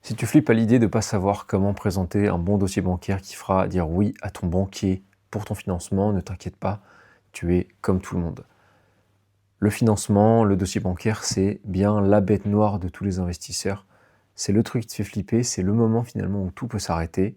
Si tu flippes à l'idée de ne pas savoir comment présenter un bon dossier bancaire qui fera dire oui à ton banquier pour ton financement, ne t'inquiète pas, tu es comme tout le monde. Le financement, le dossier bancaire, c'est bien la bête noire de tous les investisseurs. C'est le truc qui te fait flipper, c'est le moment finalement où tout peut s'arrêter.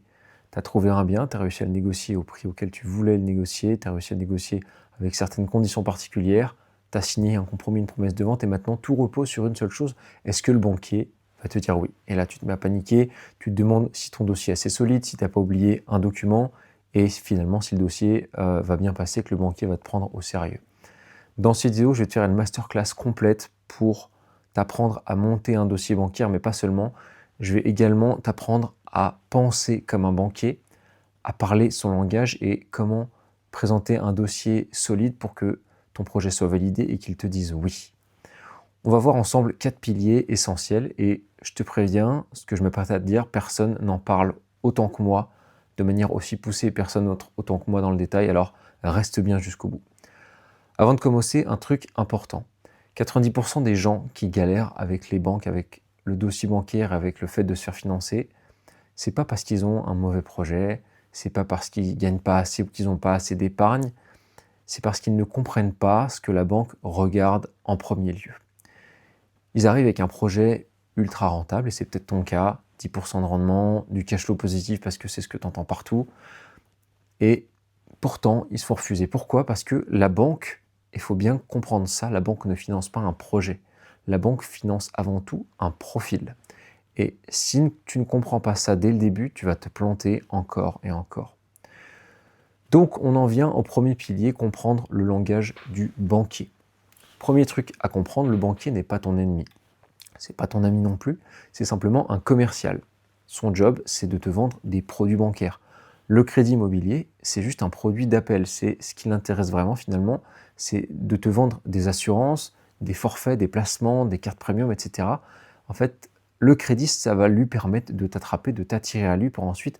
Tu as trouvé un bien, tu as réussi à le négocier au prix auquel tu voulais le négocier, tu as réussi à le négocier avec certaines conditions particulières, tu as signé un compromis, une promesse de vente et maintenant tout repose sur une seule chose, est-ce que le banquier va te dire oui? Et là tu te mets à paniquer, tu te demandes si ton dossier est assez solide, si tu n'as pas oublié un document et finalement si le dossier va bien passer, que le banquier va te prendre au sérieux. Dans cette vidéo, je vais te faire une masterclass complète pour t'apprendre à monter un dossier bancaire, mais pas seulement. Je vais également t'apprendre à penser comme un banquier, à parler son langage et comment présenter un dossier solide pour que ton projet soit validé et qu'il te dise oui. On va voir ensemble 4 piliers essentiels et je te préviens, ce que je m'apprête à te dire, personne n'en parle autant que moi, de manière aussi poussée, personne autant que moi dans le détail, alors reste bien jusqu'au bout. Avant de commencer, un truc important. 90% des gens qui galèrent avec les banques, avec le dossier bancaire, avec le fait de se faire financer, c'est pas parce qu'ils ont un mauvais projet, c'est pas parce qu'ils gagnent pas assez ou qu'ils n'ont pas assez d'épargne, c'est parce qu'ils ne comprennent pas ce que la banque regarde en premier lieu. Ils arrivent avec un projet ultra rentable, et c'est peut-être ton cas, 10% de rendement, du cash flow positif parce que c'est ce que tu entends partout, et pourtant ils se font refuser. Pourquoi? Parce que la banque, il faut bien comprendre ça, la banque ne finance pas un projet. La banque finance avant tout un profil. Et si tu ne comprends pas ça dès le début, tu vas te planter encore et encore. Donc on en vient au premier pilier, comprendre le langage du banquier. Premier truc à comprendre, le banquier n'est pas ton ennemi. C'est pas ton ami non plus, c'est simplement un commercial. Son job, c'est de te vendre des produits bancaires. Le crédit immobilier, c'est juste un produit d'appel. C'est ce qui l'intéresse vraiment finalement, c'est de te vendre des assurances, des forfaits, des placements, des cartes premium, etc. En fait, le crédit, ça va lui permettre de t'attraper, de t'attirer à lui pour ensuite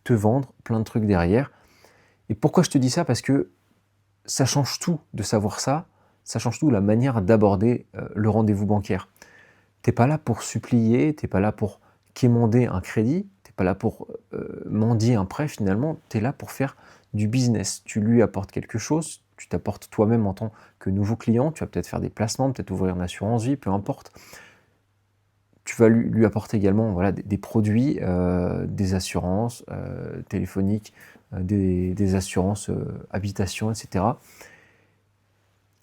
te vendre plein de trucs derrière. Et pourquoi je te dis ça? Parce que ça change tout de savoir ça change tout la manière d'aborder le rendez-vous bancaire. T'es pas là pour supplier, t'es pas là pour quémander un crédit, t'es pas là pour mendier un prêt finalement, tu es là pour faire du business. Tu lui apportes quelque chose, tu t'apportes toi-même en tant que nouveau client, tu vas peut-être faire des placements, peut-être ouvrir une assurance vie, peu importe. Tu vas lui apporter également voilà, des produits, des assurances téléphoniques, des assurances habitation, etc.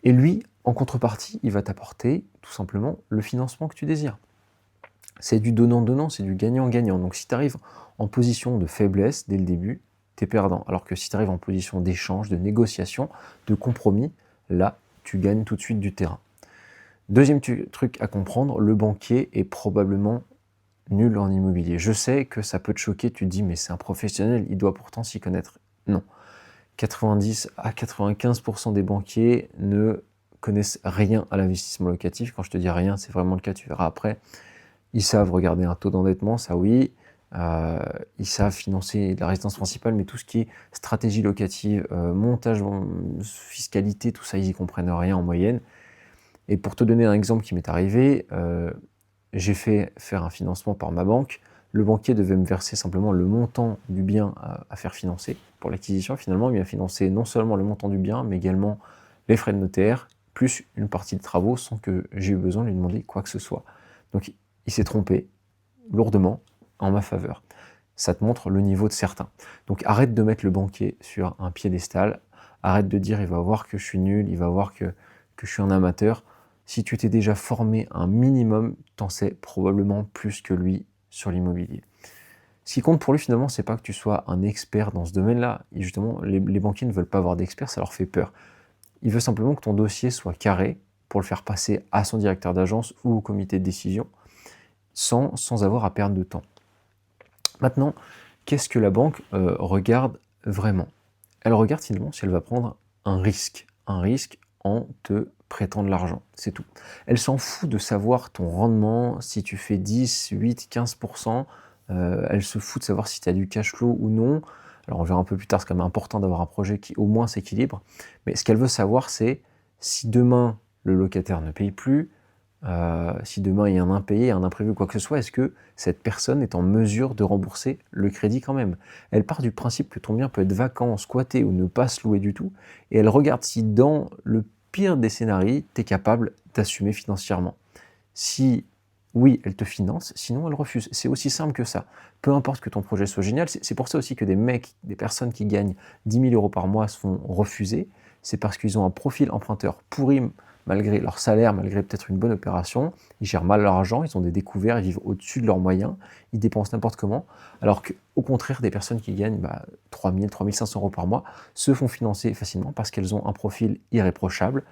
Et lui, en contrepartie, il va t'apporter tout simplement le financement que tu désires. C'est du donnant-donnant, c'est du gagnant-gagnant. Donc si tu arrives en position de faiblesse dès le début, tu es perdant. Alors que si tu arrives en position d'échange, de négociation, de compromis, là, tu gagnes tout de suite du terrain. Deuxième truc à comprendre, le banquier est probablement nul en immobilier. Je sais que ça peut te choquer, tu te dis mais c'est un professionnel, il doit pourtant s'y connaître. Non. 90 à 95% des banquiers ne connaissent rien à l'investissement locatif. Quand je te dis rien, c'est vraiment le cas, tu verras après. Ils savent regarder un taux d'endettement, ça oui. Ils savent financer la résidence principale, mais tout ce qui est stratégie locative, montage, fiscalité, tout ça, ils y comprennent rien en moyenne. Et pour te donner un exemple qui m'est arrivé, j'ai fait faire un financement par ma banque. Le banquier devait me verser simplement le montant du bien à faire financer pour l'acquisition. Finalement, il m'a financé non seulement le montant du bien, mais également les frais de notaire, plus une partie de travaux sans que j'ai eu besoin de lui demander quoi que ce soit. Donc, il s'est trompé lourdement en ma faveur. Ça te montre le niveau de certains. Donc, arrête de mettre le banquier sur un piédestal. Arrête de dire il va voir que je suis nul, il va voir que je suis un amateur. Si tu t'es déjà formé un minimum, t'en sais probablement plus que lui sur l'immobilier. Ce qui compte pour lui finalement, c'est pas que tu sois un expert dans ce domaine-là. Et justement, les banquiers ne veulent pas avoir d'experts, ça leur fait peur. Il veut simplement que ton dossier soit carré pour le faire passer à son directeur d'agence ou au comité de décision sans avoir à perdre de temps. Maintenant, qu'est-ce que la banque regarde vraiment? Elle regarde finalement si elle va prendre un risque en te prêtant de l'argent, c'est tout. Elle s'en fout de savoir ton rendement, si tu fais 10, 8, 15%, elle se fout de savoir si tu as du cash flow ou non. Alors on verra un peu plus tard, c'est quand même important d'avoir un projet qui au moins s'équilibre, mais ce qu'elle veut savoir c'est si demain le locataire ne paye plus, si demain il y a un impayé, un imprévu, quoi que ce soit, est-ce que cette personne est en mesure de rembourser le crédit quand même? Elle part du principe que ton bien peut être vacant, squatté ou ne pas se louer du tout, et elle regarde si dans le pire des scénarios, tu es capable d'assumer financièrement. Si oui, elle te finance, sinon elle refuse. C'est aussi simple que ça. Peu importe que ton projet soit génial, c'est pour ça aussi que des personnes qui gagnent 10 000 euros par mois se font refuser. C'est parce qu'ils ont un profil emprunteur pourri malgré leur salaire, malgré peut-être une bonne opération. Ils gèrent mal leur argent, ils ont des découverts, ils vivent au-dessus de leurs moyens, ils dépensent n'importe comment. Alors qu'au contraire, des personnes qui gagnent 3 000, 3 500 euros par mois se font financer facilement parce qu'elles ont un profil irréprochable.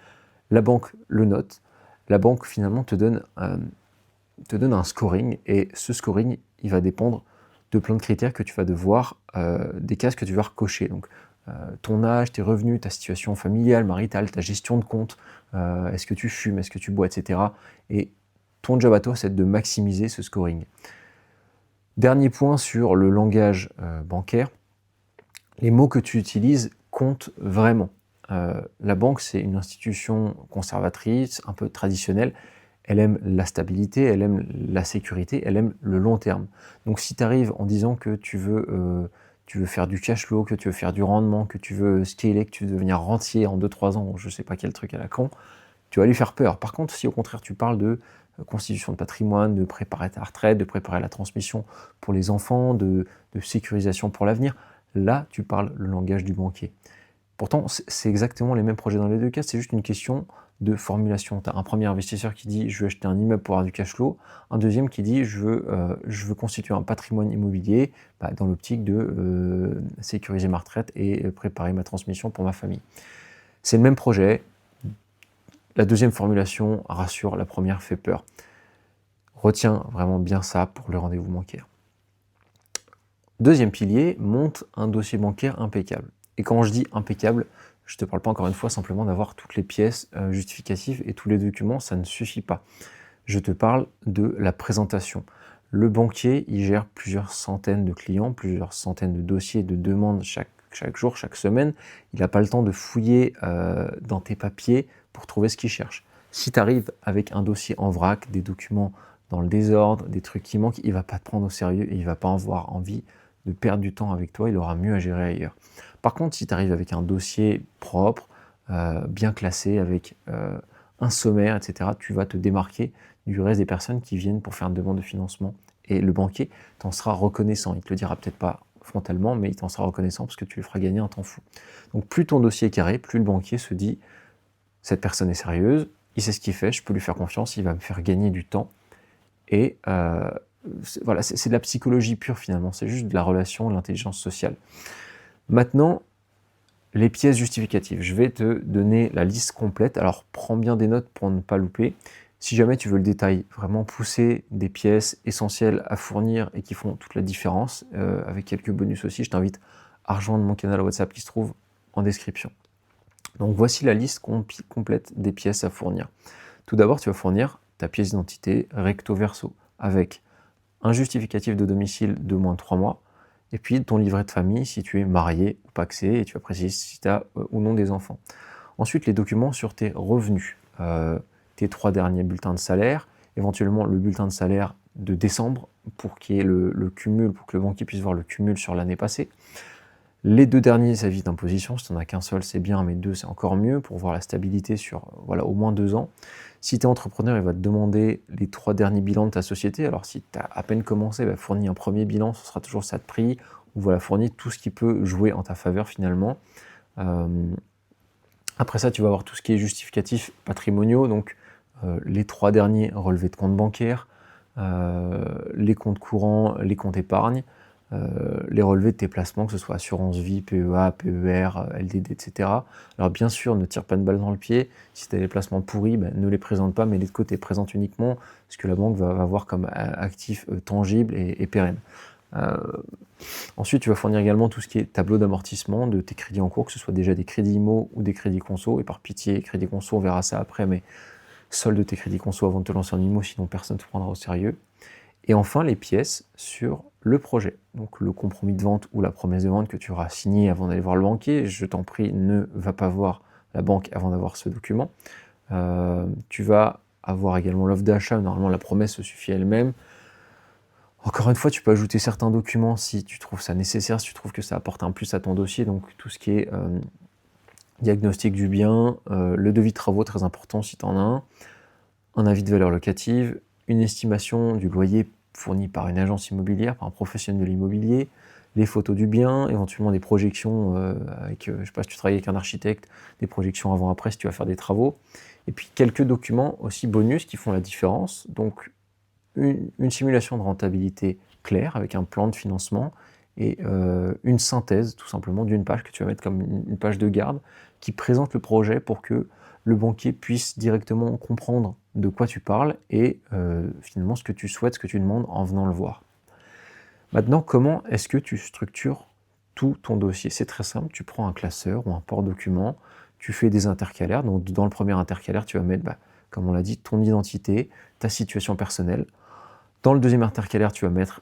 La banque le note. La banque finalement te donne un scoring, et ce scoring, il va dépendre de plein de critères que tu vas devoir, des cases que tu vas recocher. Donc, ton âge, tes revenus, ta situation familiale, maritale, ta gestion de compte, est-ce que tu fumes, est-ce que tu bois, etc. Et ton job à toi, c'est de maximiser ce scoring. Dernier point sur le langage bancaire, les mots que tu utilises comptent vraiment. La banque, c'est une institution conservatrice, un peu traditionnelle. Elle aime la stabilité, elle aime la sécurité, elle aime le long terme. Donc si tu arrives en disant que tu veux faire du cash flow, que tu veux faire du rendement, que tu veux scaler, que tu veux devenir rentier en 2-3 ans, je ne sais pas quel truc à la con, tu vas lui faire peur. Par contre, si au contraire tu parles de constitution de patrimoine, de préparer ta retraite, de préparer la transmission pour les enfants, de sécurisation pour l'avenir, là tu parles le langage du banquier. Pourtant, c'est exactement les mêmes projets dans les deux cas, c'est juste une question de formulation. Tu as un premier investisseur qui dit « je veux acheter un immeuble pour avoir du cash flow », un deuxième qui dit « je veux constituer un patrimoine immobilier dans l'optique de sécuriser ma retraite et préparer ma transmission pour ma famille ». C'est le même projet. La deuxième formulation rassure, la première fait peur. Retiens vraiment bien ça pour le rendez-vous bancaire. Deuxième pilier, monte un dossier bancaire impeccable. Et quand je dis impeccable, je ne te parle pas encore une fois simplement d'avoir toutes les pièces justificatives et tous les documents, ça ne suffit pas. Je te parle de la présentation. Le banquier, il gère plusieurs centaines de clients, plusieurs centaines de dossiers, de demandes chaque jour, chaque semaine. Il n'a pas le temps de fouiller dans tes papiers pour trouver ce qu'il cherche. Si tu arrives avec un dossier en vrac, des documents dans le désordre, des trucs qui manquent, il ne va pas te prendre au sérieux et il ne va pas avoir envie de perdre du temps avec toi, il aura mieux à gérer ailleurs. Par contre, si tu arrives avec un dossier propre, bien classé, avec un sommaire, etc., tu vas te démarquer du reste des personnes qui viennent pour faire une demande de financement. Et le banquier t'en sera reconnaissant. Il ne te le dira peut-être pas frontalement, mais il t'en sera reconnaissant parce que tu lui feras gagner un temps fou. Donc plus ton dossier est carré, plus le banquier se dit « cette personne est sérieuse, il sait ce qu'il fait, je peux lui faire confiance, il va me faire gagner du temps ». Et voilà, c'est de la psychologie pure finalement, c'est juste de la relation, de l'intelligence sociale. Maintenant, les pièces justificatives. Je vais te donner la liste complète. Alors, prends bien des notes pour ne pas louper. Si jamais tu veux le détail vraiment poussé, des pièces essentielles à fournir et qui font toute la différence, avec quelques bonus aussi, je t'invite à rejoindre mon canal WhatsApp qui se trouve en description. Donc, voici la liste complète des pièces à fournir. Tout d'abord, tu vas fournir ta pièce d'identité recto verso avec un justificatif de domicile de moins de 3 mois, et puis ton livret de famille si tu es marié ou pacsé, et tu vas préciser si tu as ou non des enfants. Ensuite, les documents sur tes revenus, tes 3 derniers bulletins de salaire, éventuellement le bulletin de salaire de décembre pour qu'il y ait le cumul, pour que le banquier puisse voir le cumul sur l'année passée. Les 2 derniers avis d'imposition, si tu n'en as qu'un seul, c'est bien, mais 2, c'est encore mieux pour voir la stabilité sur au moins 2 ans. Si tu es entrepreneur, il va te demander les 3 derniers bilans de ta société. Alors si tu as à peine commencé, fournis un premier bilan, ce sera toujours ça de prix, ou fournis tout ce qui peut jouer en ta faveur finalement. Après ça, tu vas avoir tout ce qui est justificatif patrimoniaux, donc les 3 derniers relevés de comptes bancaires, les comptes courants, les comptes épargne, les relevés de tes placements, que ce soit assurance vie, PEA, PER, LDD, etc. Alors bien sûr, ne tire pas une balle dans le pied. Si tu as des placements pourris, ne les présente pas, mais les de côté, présente uniquement ce que la banque va voir comme actif tangible et pérenne. Ensuite, tu vas fournir également tout ce qui est tableau d'amortissement de tes crédits en cours, que ce soit déjà des crédits IMO ou des crédits conso. Et par pitié, crédits conso, on verra ça après, mais solde tes crédits conso avant de te lancer en IMO, sinon personne ne te prendra au sérieux. Et enfin, les pièces sur le projet. Donc le compromis de vente ou la promesse de vente que tu auras signé avant d'aller voir le banquier. Je t'en prie, ne va pas voir la banque avant d'avoir ce document. Tu vas avoir également l'offre d'achat. Normalement, la promesse se suffit elle-même. Encore une fois, tu peux ajouter certains documents si tu trouves ça nécessaire, si tu trouves que ça apporte un plus à ton dossier. Donc, tout ce qui est diagnostic du bien, le devis de travaux, très important si tu en as un avis de valeur locative, une estimation du loyer fourni par une agence immobilière, par un professionnel de l'immobilier, les photos du bien, éventuellement des projections avec, je sais pas si tu travailles avec un architecte, des projections avant-après si tu vas faire des travaux. Et puis quelques documents aussi bonus qui font la différence. Donc une simulation de rentabilité claire avec un plan de financement et une synthèse tout simplement d'une page que tu vas mettre comme une page de garde qui présente le projet pour que le banquier puisse directement comprendre de quoi tu parles et finalement ce que tu souhaites, ce que tu demandes en venant le voir. Maintenant, comment est-ce que tu structures tout ton dossier? C'est très simple, tu prends un classeur ou un port-document, tu fais des intercalaires. Donc dans le premier intercalaire, tu vas mettre, comme on l'a dit, ton identité, ta situation personnelle. Dans le deuxième intercalaire, tu vas mettre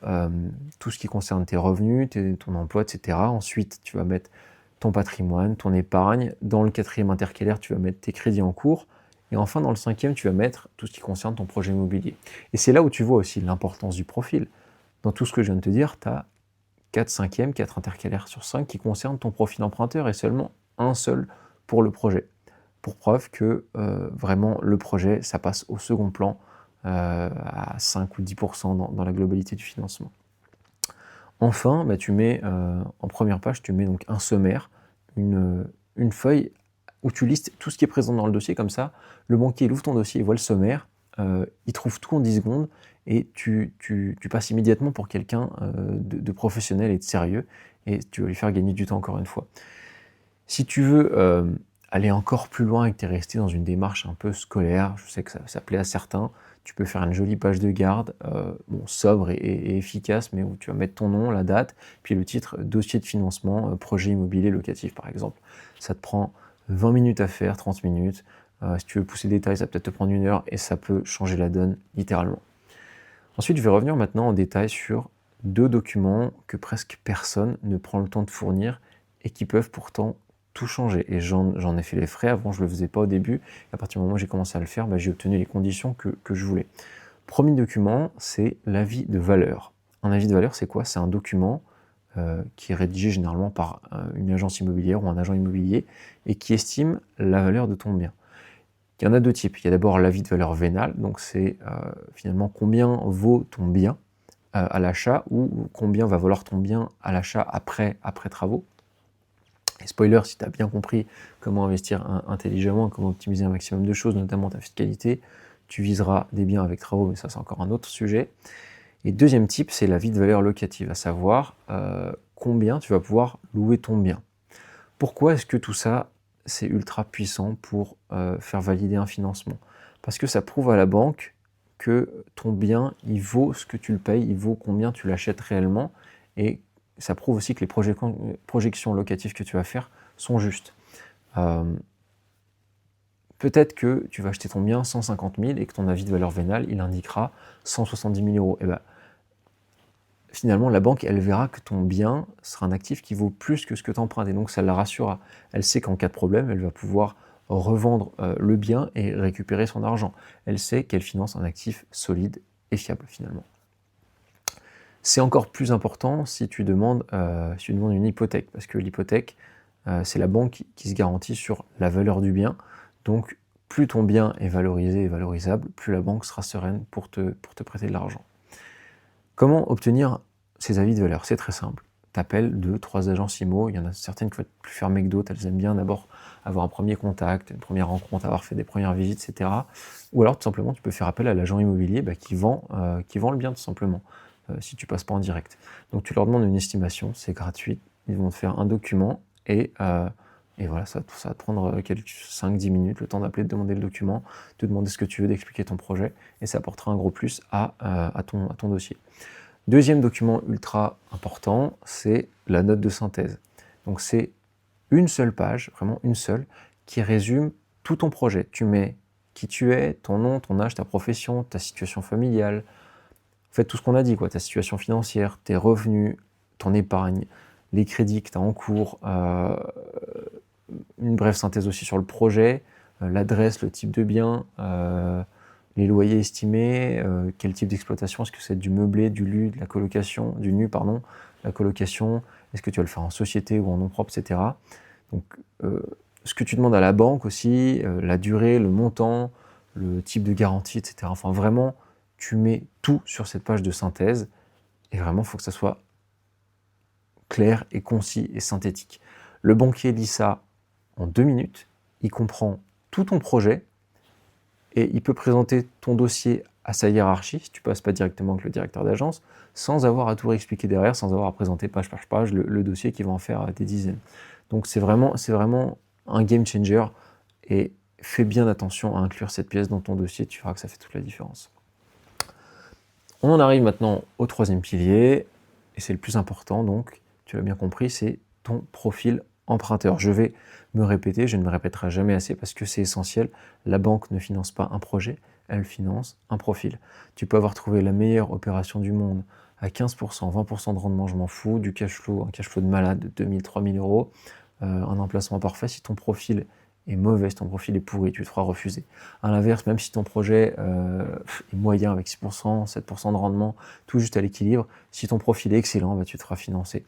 tout ce qui concerne tes revenus, ton emploi, etc. Ensuite, tu vas mettre ton patrimoine, ton épargne. Dans le quatrième intercalaire, tu vas mettre tes crédits en cours. Et enfin, dans le cinquième, tu vas mettre tout ce qui concerne ton projet immobilier. Et c'est là où tu vois aussi l'importance du profil. Dans tout ce que je viens de te dire, tu as 4 cinquièmes, 4 intercalaires sur 5 qui concernent ton profil emprunteur et seulement un seul pour le projet. Pour preuve que vraiment le projet, ça passe au second plan à 5 ou 10% dans la globalité du financement. Enfin, tu mets en première page, tu mets donc un sommaire, une feuille où tu listes tout ce qui est présent dans le dossier, comme ça, le banquier il ouvre ton dossier, il voit le sommaire, il trouve tout en 10 secondes, et tu passes immédiatement pour quelqu'un de professionnel et de sérieux, et tu vas lui faire gagner du temps encore une fois. Si tu veux aller encore plus loin et que tu es resté dans une démarche un peu scolaire, je sais que ça plaît à certains, tu peux faire une jolie page de garde, sobre et efficace, mais où tu vas mettre ton nom, la date, puis le titre dossier de financement, projet immobilier locatif par exemple. Ça te prend 20 minutes à faire, 30 minutes. Si tu veux pousser les détails, ça va peut-être te prendre 1 heure et ça peut changer la donne littéralement. Ensuite, je vais revenir maintenant en détail sur 2 documents que presque personne ne prend le temps de fournir et qui peuvent pourtant tout changer. Et j'en ai fait les frais, avant je ne le faisais pas au début, et à partir du moment où j'ai commencé à le faire, j'ai obtenu les conditions que je voulais. Premier document, c'est l'avis de valeur. Un avis de valeur, c'est quoi? C'est un document qui est rédigé généralement par une agence immobilière ou un agent immobilier et qui estime la valeur de ton bien. Il y en a 2 types. Il y a d'abord l'avis de valeur vénale, donc c'est finalement combien vaut ton bien à l'achat ou combien va valoir ton bien à l'achat après travaux. Et spoiler, si tu as bien compris comment investir intelligemment, comment optimiser un maximum de choses, notamment ta fiscalité, tu viseras des biens avec travaux, mais ça c'est encore un autre sujet. Et deuxième type, c'est l'avis de valeur locative, à savoir combien tu vas pouvoir louer ton bien. Pourquoi est-ce que tout ça, c'est ultra puissant pour faire valider un financement? Parce que ça prouve à la banque que ton bien, il vaut ce que tu le payes, il vaut combien tu l'achètes réellement, et ça prouve aussi que les projections locatives que tu vas faire sont justes. Peut-être que tu vas acheter ton bien 150 000 et que ton avis de valeur vénale, il indiquera 170 000 euros. Et finalement, la banque, elle verra que ton bien sera un actif qui vaut plus que ce que tu empruntes. Et donc, ça la rassurera. Elle sait qu'en cas de problème, elle va pouvoir revendre le bien et récupérer son argent. Elle sait qu'elle finance un actif solide et fiable, finalement. C'est encore plus important si tu demandes une hypothèque, parce que l'hypothèque, c'est la banque qui se garantit sur la valeur du bien. Donc, plus ton bien est valorisé et valorisable, plus la banque sera sereine pour te prêter de l'argent. Comment obtenir ces avis de valeur? C'est très simple. Tu appelles 2-3 agences IMO, il y en a certaines qui vont être plus fermées que d'autres, elles aiment bien d'abord avoir un premier contact, une première rencontre, avoir fait des premières visites, etc. Ou alors tout simplement tu peux faire appel à l'agent immobilier qui vend le bien tout simplement, si tu passes pas en direct. Donc tu leur demandes une estimation, c'est gratuit, ils vont te faire un document et voilà, ça va te prendre 5-10 minutes, le temps d'appeler, de demander le document, de demander ce que tu veux, d'expliquer ton projet, et ça apportera un gros plus à ton dossier. Deuxième document ultra important, c'est la note de synthèse. Donc c'est une seule page, vraiment une seule, qui résume tout ton projet. Tu mets qui tu es, ton nom, ton âge, ta profession, ta situation familiale, en fait tout ce qu'on a dit, ta situation financière, tes revenus, ton épargne, les crédits que tu as en cours, une brève synthèse aussi sur le projet, l'adresse, le type de bien, les loyers estimés, quel type d'exploitation, est-ce que c'est du meublé, du nu, de la colocation, du nu, pardon, la colocation, est-ce que tu vas le faire en société ou en nom propre, etc. Donc, ce que tu demandes à la banque aussi, la durée, le montant, le type de garantie, etc. Enfin, vraiment, tu mets tout sur cette page de synthèse et vraiment, il faut que ça soit clair et concis et synthétique. Le banquier lit ça en 2 minutes, il comprend tout ton projet et il peut présenter ton dossier à sa hiérarchie, si tu passes pas directement avec le directeur d'agence, sans avoir à tout réexpliquer derrière, sans avoir à présenter page par page le dossier qui va en faire des dizaines. Donc c'est vraiment un game changer et fais bien attention à inclure cette pièce dans ton dossier, tu verras que ça fait toute la différence. On en arrive maintenant au troisième pilier, et c'est le plus important donc, tu l'as bien compris, c'est ton profil emprunteur. Je vais me répéter, je ne me répéterai jamais assez parce que c'est essentiel. La banque ne finance pas un projet, elle finance un profil. Tu peux avoir trouvé la meilleure opération du monde à 15%, 20% de rendement, je m'en fous, du cash flow, un cash flow de malade de 2000, 3000 euros, un emplacement parfait. Si ton profil est mauvais, si ton profil est pourri, tu te feras refuser. À l'inverse, même si ton projet est moyen avec 6%, 7% de rendement, tout juste à l'équilibre, si ton profil est excellent, bah, tu te feras financer.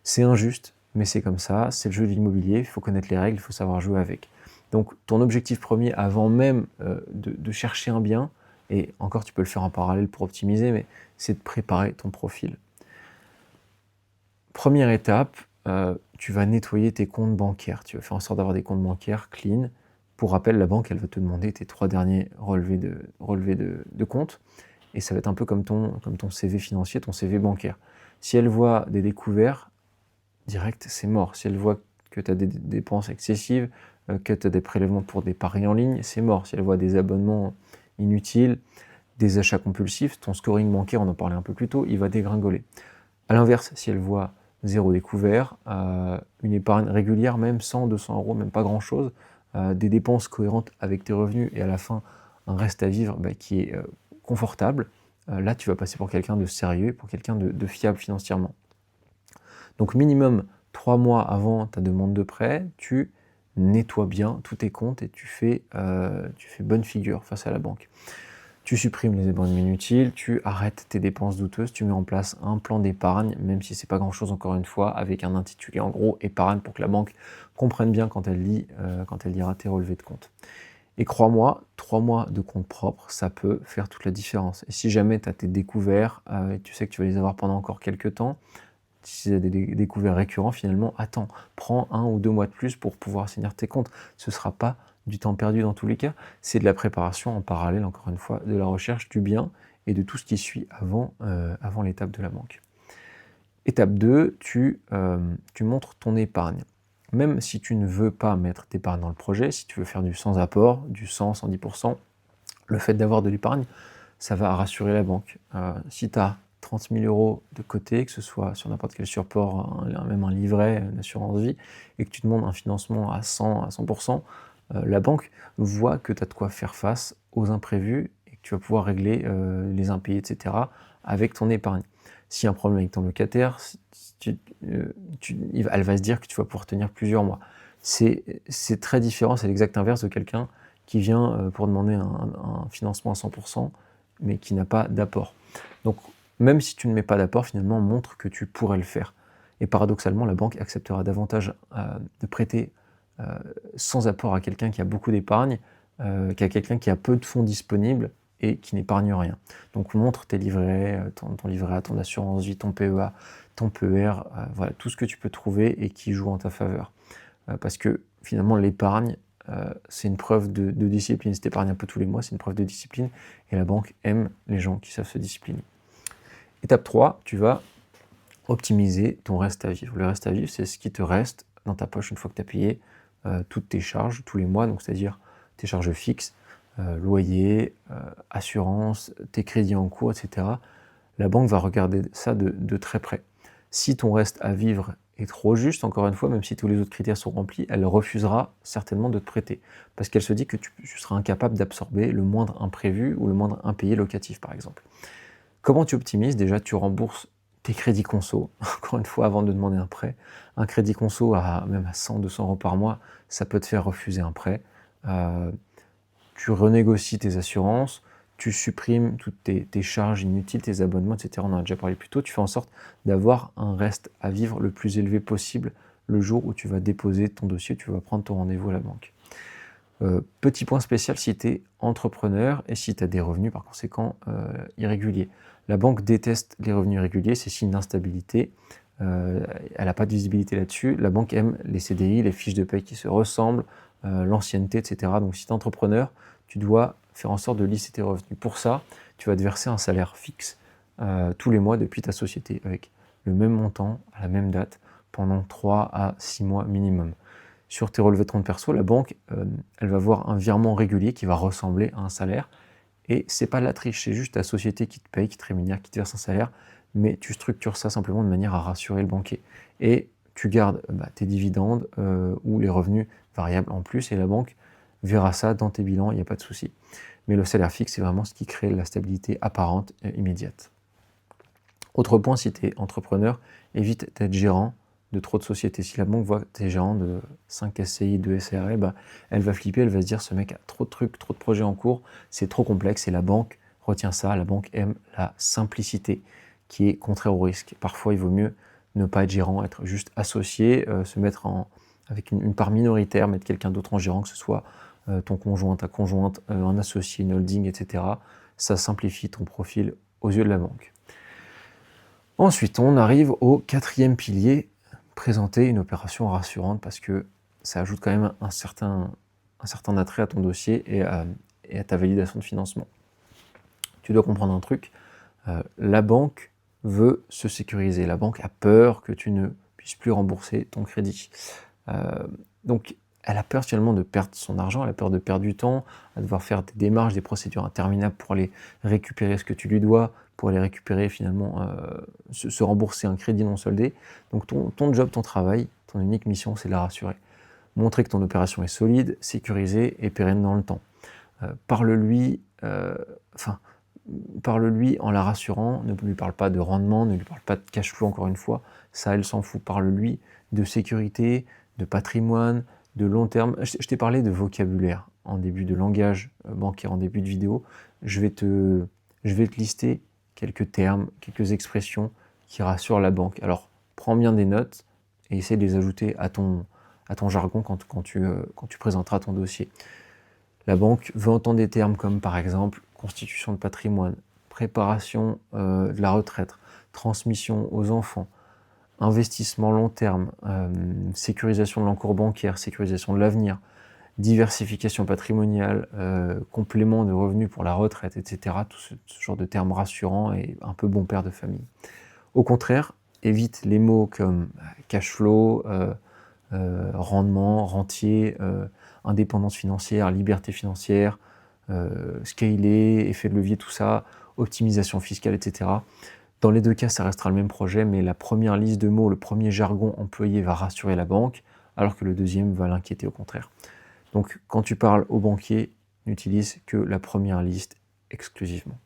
C'est injuste, mais c'est comme ça, c'est le jeu de l'immobilier, il faut connaître les règles, il faut savoir jouer avec. Donc ton objectif premier, avant même de chercher un bien, et encore tu peux le faire en parallèle pour optimiser, mais c'est de préparer ton profil. Première étape, tu vas nettoyer tes comptes bancaires. Tu vas faire en sorte d'avoir des comptes bancaires clean. Pour rappel, la banque, elle va te demander tes 3 derniers relevés de compte. Et ça va être un peu comme ton CV financier, ton CV bancaire. Si elle voit des découverts, direct, c'est mort. Si elle voit que tu as des dépenses excessives, que tu as des prélèvements pour des paris en ligne, c'est mort. Si elle voit des abonnements inutiles, des achats compulsifs, ton scoring bancaire, on en parlait un peu plus tôt, il va dégringoler. A l'inverse, si elle voit 0 découvert, une épargne régulière, même 100, 200 euros, même pas grand-chose, des dépenses cohérentes avec tes revenus et à la fin un reste à vivre qui est confortable, là tu vas passer pour quelqu'un de sérieux, pour quelqu'un de fiable financièrement. Donc minimum 3 mois avant ta demande de prêt, tu nettoies bien tous tes comptes et tu fais bonne figure face à la banque. Tu supprimes les abonnements inutiles, tu arrêtes tes dépenses douteuses, tu mets en place un plan d'épargne, même si c'est pas grand-chose encore une fois, avec un intitulé en gros épargne pour que la banque comprenne bien quand elle lira tes relevés de compte. Et crois-moi, 3 mois de compte propre, ça peut faire toute la différence. Et si jamais tu as tes découverts, et tu sais que tu vas les avoir pendant encore quelques temps, si tu as des découverts récurrents, finalement, attends, prends 1 ou 2 mois de plus pour pouvoir assainir tes comptes. Ce ne sera pas du temps perdu dans tous les cas, c'est de la préparation en parallèle, encore une fois, de la recherche du bien et de tout ce qui suit avant l'étape de la banque. Étape 2, tu montres ton épargne. Même si tu ne veux pas mettre d'épargne dans le projet, si tu veux faire du sans apport, du 100, 110%, le fait d'avoir de l'épargne, ça va rassurer la banque. Si tu as 30 000 euros de côté, que ce soit sur n'importe quel support, même un livret, une assurance vie, et que tu demandes un financement à 100%, la banque voit que tu as de quoi faire face aux imprévus et que tu vas pouvoir régler les impayés, etc. avec ton épargne. S'il y a un problème avec ton locataire, elle va se dire que tu vas pouvoir tenir plusieurs mois. C'est très différent, c'est l'exact inverse de quelqu'un qui vient pour demander un financement à 100%, mais qui n'a pas d'apport. Donc, même si tu ne mets pas d'apport, finalement, montre que tu pourrais le faire. Et paradoxalement, la banque acceptera davantage de prêter sans apport à quelqu'un qui a beaucoup d'épargne qu'à quelqu'un qui a peu de fonds disponibles et qui n'épargne rien. Donc, montre tes livrets, ton livret A, ton assurance vie, ton PEA, ton PER, voilà, tout ce que tu peux trouver et qui joue en ta faveur. Parce que finalement, l'épargne, c'est une preuve de discipline. Si tu épargnes un peu tous les mois, c'est une preuve de discipline. Et la banque aime les gens qui savent se discipliner. Étape 3, tu vas optimiser ton reste à vivre. Le reste à vivre, c'est ce qui te reste dans ta poche une fois que tu as payé toutes tes charges tous les mois, donc c'est-à-dire tes charges fixes, loyer, assurance, tes crédits en cours, etc. La banque va regarder ça de très près. Si ton reste à vivre est trop juste, encore une fois, même si tous les autres critères sont remplis, elle refusera certainement de te prêter. Parce qu'elle se dit que tu seras incapable d'absorber le moindre imprévu ou le moindre impayé locatif, par exemple. Comment tu optimises? Déjà, tu rembourses tes crédits conso, encore une fois, avant de demander un prêt. Un crédit conso même à 100, 200 euros par mois, ça peut te faire refuser un prêt. Tu renégocies tes assurances, tu supprimes toutes tes charges inutiles, tes abonnements, etc. On en a déjà parlé plus tôt. Tu fais en sorte d'avoir un reste à vivre le plus élevé possible le jour où tu vas déposer ton dossier, tu vas prendre ton rendez-vous à la banque. Petit point spécial si tu es entrepreneur et si tu as des revenus par conséquent irréguliers. La banque déteste les revenus irréguliers, c'est signe d'instabilité. Elle n'a pas de visibilité là-dessus. La banque aime les CDI, les fiches de paie qui se ressemblent, l'ancienneté, etc. Donc si tu es entrepreneur, tu dois faire en sorte de lisser tes revenus. Pour ça, tu vas te verser un salaire fixe tous les mois depuis ta société, avec le même montant, à la même date, pendant 3 à 6 mois minimum. Sur tes relevés de compte perso, la banque, elle va voir un virement régulier qui va ressembler à un salaire. Et c'est pas de la triche, c'est juste ta société qui te paye, qui te rémunère, qui te verse un salaire, mais tu structures ça simplement de manière à rassurer le banquier. Et tu gardes tes dividendes ou les revenus variables en plus, et la banque verra ça dans tes bilans, il n'y a pas de souci. Mais le salaire fixe, c'est vraiment ce qui crée la stabilité apparente et immédiate. Autre point, si tu es entrepreneur, évite d'être gérant de trop de sociétés. Si la banque voit que tu es gérant de 5 SCI, 2 SARL, elle va flipper, elle va se dire ce mec a trop de trucs, trop de projets en cours, c'est trop complexe et la banque retient ça. La banque aime la simplicité qui est contraire au risque. Parfois, il vaut mieux ne pas être gérant, être juste associé, se mettre avec une part minoritaire, mettre quelqu'un d'autre en gérant, que ce soit ton conjoint, ta conjointe, un associé, une holding, etc. Ça simplifie ton profil aux yeux de la banque. Ensuite, on arrive au quatrième pilier, présenter une opération rassurante, parce que ça ajoute quand même un certain attrait à ton dossier et à ta validation de financement. Tu dois comprendre un truc, la banque veut se sécuriser, la banque a peur que tu ne puisses plus rembourser ton crédit. Donc elle a peur finalement de perdre son argent, elle a peur de perdre du temps, à devoir faire des démarches, des procédures interminables pour aller récupérer ce que tu lui dois, pour aller récupérer finalement, se rembourser un crédit non soldé. Donc ton job, ton travail, ton unique mission, c'est de la rassurer. Montrer que ton opération est solide, sécurisée et pérenne dans le temps. Parle-lui en la rassurant, ne lui parle pas de rendement, ne lui parle pas de cash flow encore une fois, ça elle s'en fout. Parle-lui de sécurité, de patrimoine, de long terme. Je t'ai parlé de vocabulaire en début de langage bancaire, en début de vidéo. Je vais te lister quelques termes, quelques expressions qui rassurent la banque. Alors prends bien des notes et essaie de les ajouter à ton jargon quand tu présenteras ton dossier. La banque veut entendre des termes comme par exemple constitution de patrimoine, préparation de la retraite, transmission aux enfants, investissement long terme, sécurisation de l'encours bancaire, sécurisation de l'avenir, diversification patrimoniale, complément de revenus pour la retraite, etc. Tout ce genre de termes rassurants et un peu bon père de famille. Au contraire, évite les mots comme cash flow, rendement, rentier, indépendance financière, liberté financière, scaler, effet de levier, tout ça, optimisation fiscale, etc. Dans les deux cas, ça restera le même projet, mais la première liste de mots, le premier jargon employé va rassurer la banque, alors que le deuxième va l'inquiéter au contraire. Donc, quand tu parles au banquier, n'utilise que la première liste exclusivement.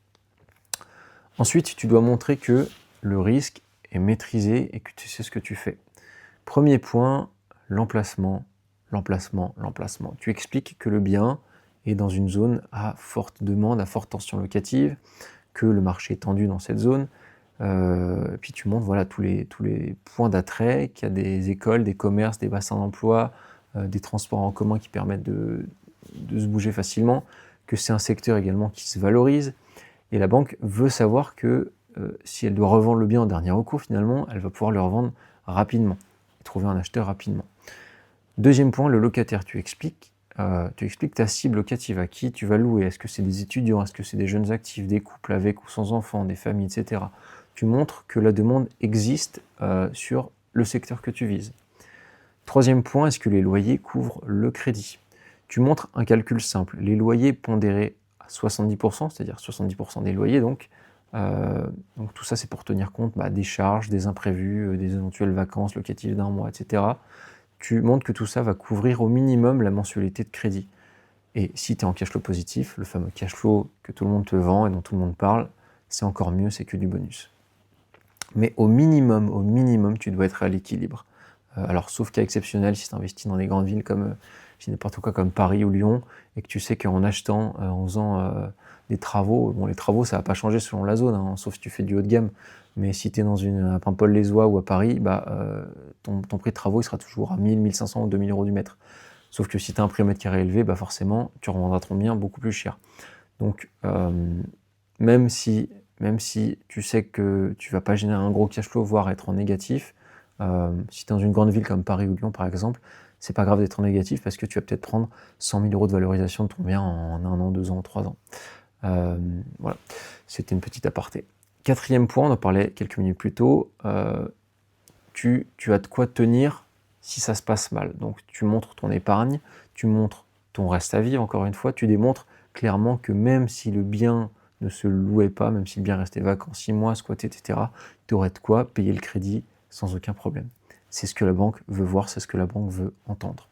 Ensuite, tu dois montrer que le risque est maîtrisé et que tu sais ce que tu fais. Premier point, l'emplacement. Tu expliques que le bien est dans une zone à forte demande, à forte tension locative, que le marché est tendu dans cette zone. Puis tu montres tous les points d'attrait, qu'il y a des écoles, des commerces, des bassins d'emploi, des transports en commun qui permettent de se bouger facilement, que c'est un secteur également qui se valorise. Et la banque veut savoir que si elle doit revendre le bien en dernier recours, finalement, elle va pouvoir le revendre rapidement et trouver un acheteur rapidement. Deuxième point, le locataire. Tu expliques ta cible locative, à qui tu vas louer. Est-ce que c'est des étudiants, est-ce que c'est des jeunes actifs, des couples avec ou sans enfants, des familles, etc. Tu montres que la demande existe sur le secteur que tu vises. Troisième point, est-ce que les loyers couvrent le crédit? Tu montres un calcul simple. Les loyers pondérés à 70%, c'est-à-dire 70% des loyers, donc tout ça c'est pour tenir compte des charges, des imprévus, des éventuelles vacances locatives d'un mois, etc. Tu montres que tout ça va couvrir au minimum la mensualité de crédit. Et si tu es en cash flow positif, le fameux cash flow que tout le monde te vend et dont tout le monde parle, c'est encore mieux, c'est que du bonus. Mais au minimum, tu dois être à l'équilibre. Alors, sauf cas exceptionnel, si tu investis dans des grandes villes comme n'importe quoi, comme Paris ou Lyon, et que tu sais qu'en achetant, en faisant des travaux. Bon, les travaux, ça va pas changer selon la zone, hein, sauf si tu fais du haut de gamme. Mais si tu es à Paimpol-les-Oies ou à Paris, ton prix de travaux il sera toujours à 1000, 1500 ou 2000 euros du mètre. Sauf que si tu as un prix au mètre carré élevé, forcément, tu revendras ton bien beaucoup plus cher. Donc, même si tu sais que tu vas pas générer un gros cash flow, voire être en négatif, si tu es dans une grande ville comme Paris ou Lyon, par exemple, c'est pas grave d'être en négatif parce que tu vas peut-être prendre 100 000 euros de valorisation de ton bien en 1 an, 2 ans, 3 ans. Voilà, c'était une petite aparté. Quatrième point, on en parlait quelques minutes plus tôt, tu as de quoi tenir si ça se passe mal. Donc tu montres ton épargne, tu montres ton reste à vivre, encore une fois, tu démontres clairement que même si le bien ne se louait pas, même si le bien restait vacant 6 mois, squatté, etc., tu aurais de quoi payer le crédit sans aucun problème. C'est ce que la banque veut voir, c'est ce que la banque veut entendre.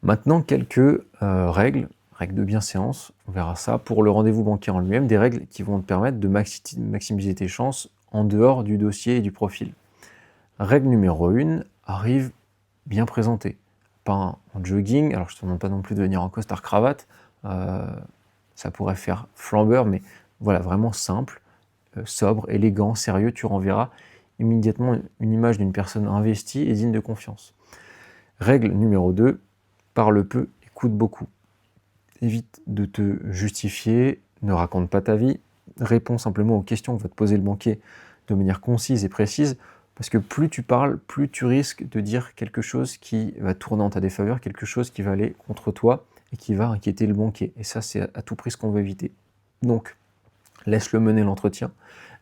Maintenant, quelques règles de bienséance, on verra ça, pour le rendez-vous bancaire en lui-même, des règles qui vont te permettre de maximiser tes chances en dehors du dossier et du profil. Règle numéro 1, arrive bien présenté. Pas en jogging, alors je ne te demande pas non plus de venir en costard-cravate, ça pourrait faire flambeur, mais voilà, vraiment simple, sobre, élégant, sérieux, tu renverras immédiatement une image d'une personne investie et digne de confiance. Règle numéro 2, parle peu, écoute beaucoup. Évite de te justifier, ne raconte pas ta vie, réponds simplement aux questions que va te poser le banquier de manière concise et précise, parce que plus tu parles, plus tu risques de dire quelque chose qui va tourner en ta défaveur, quelque chose qui va aller contre toi et qui va inquiéter le banquier. Et ça, c'est à tout prix ce qu'on veut éviter. Donc, laisse-le mener l'entretien,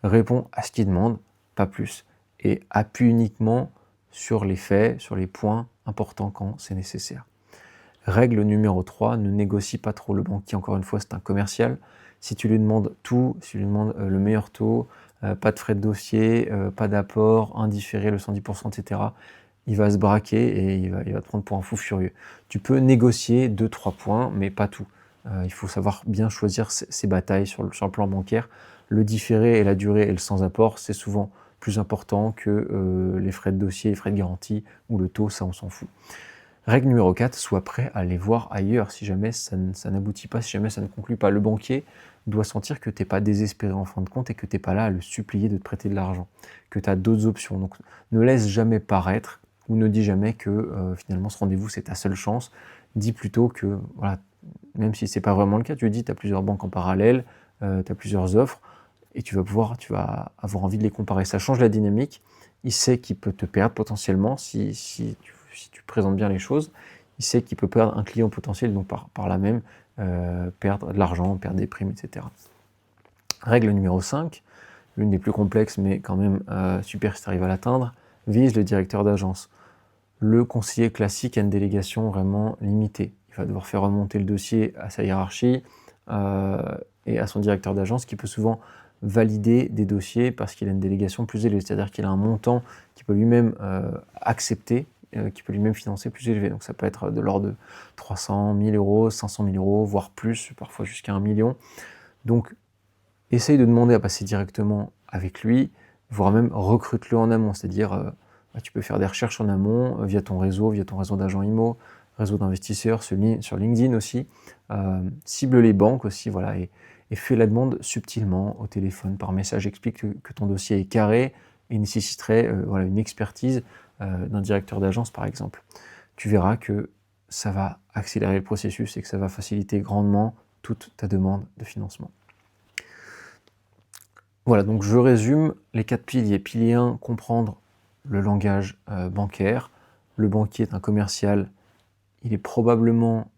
réponds à ce qu'il demande, pas plus, et appuie uniquement sur les faits, sur les points importants quand c'est nécessaire. Règle numéro 3, ne négocie pas trop. Le banquier, encore une fois, c'est un commercial. Si tu lui demandes tout, si tu lui demandes le meilleur taux, pas de frais de dossier, pas d'apport, indifféré, le 110%, etc., il va se braquer et il va te prendre pour un fou furieux. Tu peux négocier 2-3 points, mais pas tout. Il faut savoir bien choisir ses batailles sur le plan bancaire. Le différé et la durée et le sans-apport, c'est souvent plus important que les frais de dossier, les frais de garantie ou le taux, ça on s'en fout. Règle numéro 4, sois prêt à les voir ailleurs si jamais ça n'aboutit pas, si jamais ça ne conclut pas. Le banquier doit sentir que tu n'es pas désespéré en fin de compte et que tu n'es pas là à le supplier de te prêter de l'argent, que tu as d'autres options. Donc ne laisse jamais paraître ou ne dis jamais que finalement ce rendez-vous c'est ta seule chance. Dis plutôt que, voilà, même si ce n'est pas vraiment le cas, tu dis tu as plusieurs banques en parallèle, tu as plusieurs offres et tu vas avoir envie de les comparer. Ça change la dynamique. Il sait qu'il peut te perdre potentiellement si tu présentes bien les choses, il sait qu'il peut perdre un client potentiel, donc par là même perdre de l'argent, perdre des primes, etc. Règle numéro 5, l'une des plus complexes, mais quand même super si tu arrives à l'atteindre, vise le directeur d'agence. Le conseiller classique a une délégation vraiment limitée. Il va devoir faire remonter le dossier à sa hiérarchie et à son directeur d'agence qui peut souvent valider des dossiers parce qu'il a une délégation plus élevée, c'est-à-dire qu'il a un montant qui peut lui-même accepter, qui peut lui-même financer plus élevé. Donc ça peut être de l'ordre de 300 000 euros, 500 000 euros, voire plus, parfois jusqu'à 1 million. Donc essaye de demander à passer directement avec lui, voire même recrute-le en amont, c'est-à-dire tu peux faire des recherches en amont via ton réseau d'agents IMO, réseau d'investisseurs sur LinkedIn aussi. Cible les banques aussi, voilà, et fais la demande subtilement au téléphone, par message, explique que ton dossier est carré et nécessiterait une expertise d'un directeur d'agence par exemple. Tu verras que ça va accélérer le processus et que ça va faciliter grandement toute ta demande de financement. Voilà, donc je résume les 4 piliers. Pilier 1, comprendre le langage bancaire. Le banquier est un commercial, il est probablement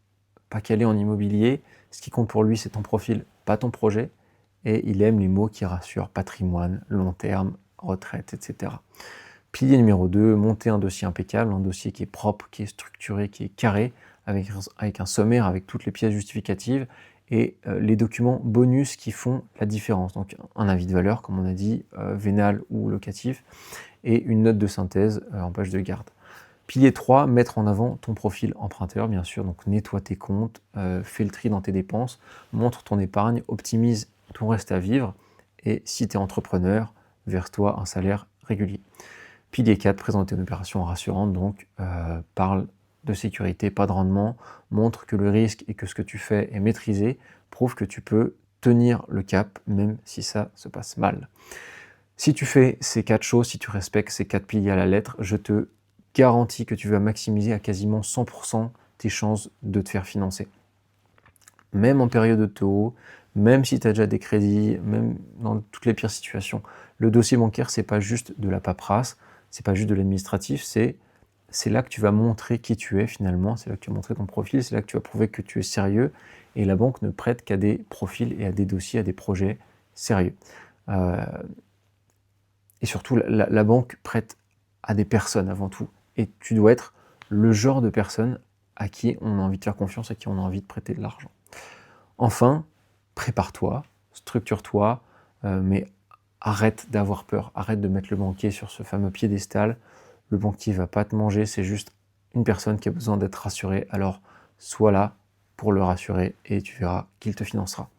pas calé en immobilier. Ce qui compte pour lui, c'est ton profil, pas ton projet. Et il aime les mots qui rassurent patrimoine, long terme, retraite, etc. Pilier numéro 2, monter un dossier impeccable, un dossier qui est propre, qui est structuré, qui est carré, avec un sommaire, avec toutes les pièces justificatives et les documents bonus qui font la différence. Donc un avis de valeur, comme on a dit, vénal ou locatif, et une note de synthèse en page de garde. Pilier 3, mettre en avant ton profil emprunteur, bien sûr, donc nettoie tes comptes, fais le tri dans tes dépenses, montre ton épargne, optimise ton reste à vivre, et si tu es entrepreneur, verse-toi un salaire régulier. Pilier 4, présenter une opération rassurante, donc parle de sécurité, pas de rendement, montre que le risque et que ce que tu fais est maîtrisé, prouve que tu peux tenir le cap même si ça se passe mal. Si tu fais ces 4 choses, si tu respectes ces 4 piliers à la lettre, je te garantis que tu vas maximiser à quasiment 100% tes chances de te faire financer. Même en période de taux, même si tu as déjà des crédits, même dans toutes les pires situations. Le dossier bancaire, c'est pas juste de la paperasse, c'est pas juste de l'administratif, c'est là que tu vas montrer qui tu es finalement, c'est là que tu vas montrer ton profil, c'est là que tu vas prouver que tu es sérieux, et la banque ne prête qu'à des profils et à des dossiers, à des projets sérieux. Et surtout, la banque prête à des personnes avant tout, et tu dois être le genre de personne à qui on a envie de faire confiance, à qui on a envie de prêter de l'argent. Enfin, prépare-toi, structure-toi, mais arrête d'avoir peur, arrête de mettre le banquier sur ce fameux piédestal. Le banquier ne va pas te manger, c'est juste une personne qui a besoin d'être rassurée. Alors, sois là pour le rassurer et tu verras qu'il te financera.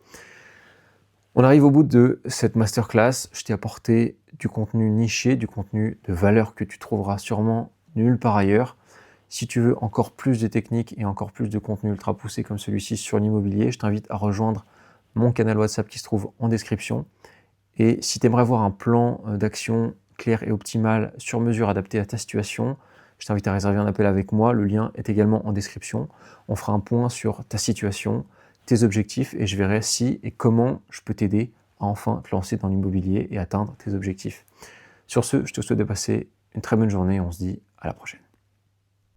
On arrive au bout de cette masterclass. Je t'ai apporté du contenu niché, du contenu de valeur que tu trouveras sûrement nulle part ailleurs. Si tu veux encore plus de techniques et encore plus de contenu ultra poussé comme celui-ci sur l'immobilier, je t'invite à rejoindre mon canal WhatsApp qui se trouve en description. Et si tu aimerais avoir un plan d'action clair et optimal sur mesure adapté à ta situation, je t'invite à réserver un appel avec moi. Le lien est également en description. On fera un point sur ta situation, tes objectifs et je verrai si et comment je peux t'aider à enfin te lancer dans l'immobilier et atteindre tes objectifs. Sur ce, je te souhaite de passer une très bonne journée et on se dit à la prochaine.